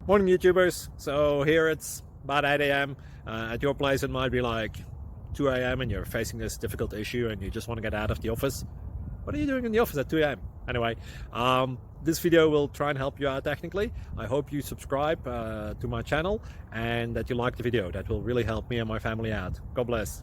Morning YouTubers. So here it's about 8 a.m. At your place it might be like 2 a.m. and you're facing this difficult issue and you just want to get out of the office. What are you doing in the office at 2 a.m.? Anyway, this video will try and help you out technically. I hope you subscribe to my channel and that you like the video. That will really help me and my family out. God bless.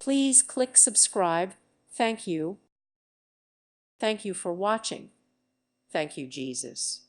Please click subscribe. Thank you. Thank you for watching. Thank you, Jesus.